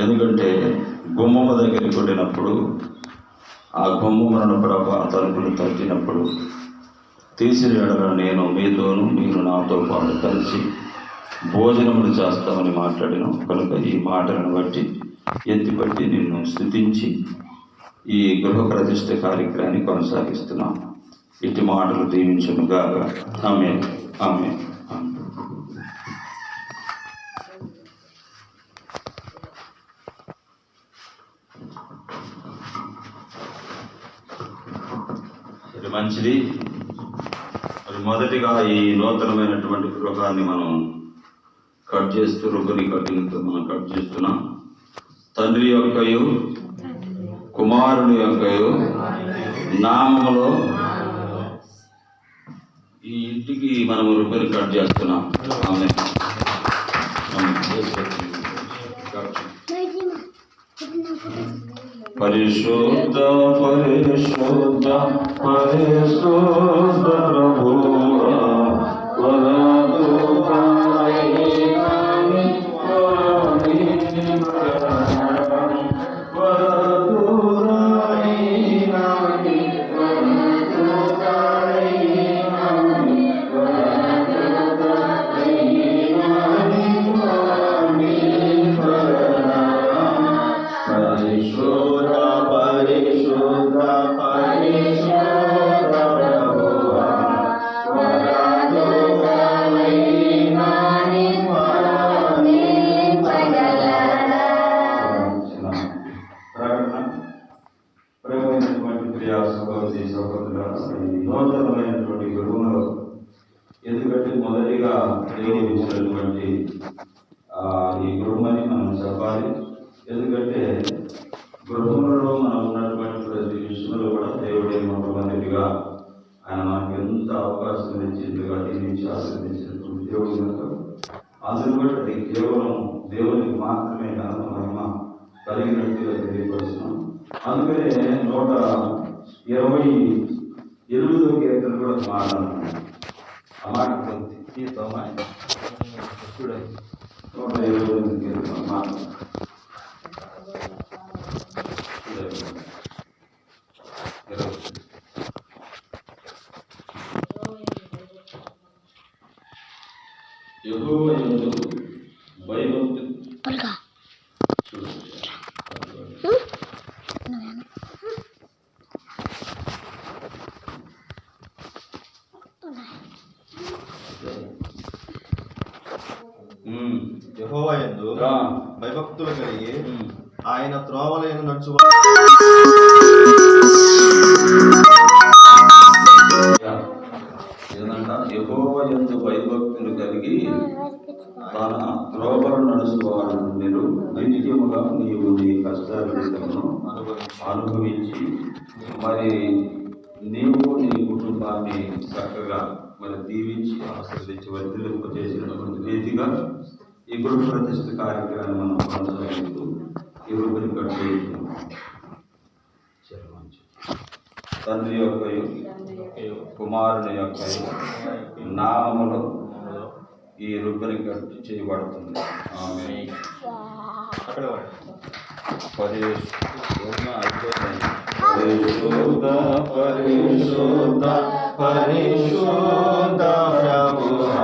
ఎందుకంటే గుమ్మము దగ్గరికి కొట్టినప్పుడు ఆ గుమ్మములను ప్రభా తలుపులు తట్టినప్పుడు తీసిన ఎడల నేను మీతోనూ మీరు నాతో పాటు కలిసి భోజనములు చేస్తామని మాట్లాడిన కనుక ఈ మాటలను బట్టి ఎత్తిపట్టి నిన్ను స్తుతించి ఈ గృహ ప్రతిష్ఠ కార్యక్రమాన్ని కొనసాగిస్తున్నాం. ఇటు మాటలు దీవించును గాక. ఆమేన్. ఆమేన్. మంచిది. మరి మొదటిగా ఈ నూతనమైనటువంటి గృహాన్ని మనం కట్ చేస్తూ రుబ్బని కటింగ్తో మనం కట్ చేస్తున్నాం. తండ్రి యొక్కయు కుమారుని యొక్కయు నామములో ఈ ఇంటికి మనం రుబ్బని కట్ చేస్తున్నాం. ఆమె పరిశుద్ధ పరిశుద్ధ పరిశుద్ధ ప్రభువా నూతనమైనటువంటి గృహంలో, ఎందుకంటే మొదటిగా దేవుడు ఇచ్చినటువంటి ఈ గృహమని మనం చెప్పాలి. ఎందుకంటే గృహంలో మనం ఉన్నటువంటి ప్రతి విషయంలో కూడా దేవుడే మొట్టమొదటిగా ఆయన మనకు ఎంత అవకాశం ఇచ్చిందిగా దీనికి ఆశీర్వదించినటువంటి దేవుడు కనుక అందులో బట్టి అది కేవలం దేవునికి మాత్రమే ఘనత మహిమ కలిగినట్టుగా తెలియపరుస్తున్నాం. అందుకనే 128వ కీర్తన కూడా మాట్లాడుతున్నాం. ఆ మాట చూడండి. 128వ కీర్తన మాట్లాడుతున్నాం. యెహోవా యందు భయభక్తి యెహోవా యందు భయభక్తులు కలిగి ఆయన త్రోవలైన నడుచు ఏదంట, యెహోవా యందు భయభక్తులు కలిగి తన త్రోవలు నడుచువాడు మీరు నిత్యముగా నీవు నీ కష్టాలను అనుభవించి మరి నీవు నీ కుటుంబాన్ని చక్కగా మరి దీవించి ఆశీర్వదించి వర్ధిల్లింప చేసినటువంటి రీతిగా ఈ గృహ ప్రతిష్ఠ కార్యక్రమాన్ని మనం కొనసాగిస్తూ ఈ రూపని కట్టు తండ్రి యొక్క కుమారుని యొక్క నామములో ఈ రూపని కట్టు చేయబడుతుంది. ఆమె పరిశుద్ధ పరిశుద్ధ పరిశుద్ధ ప్రభువా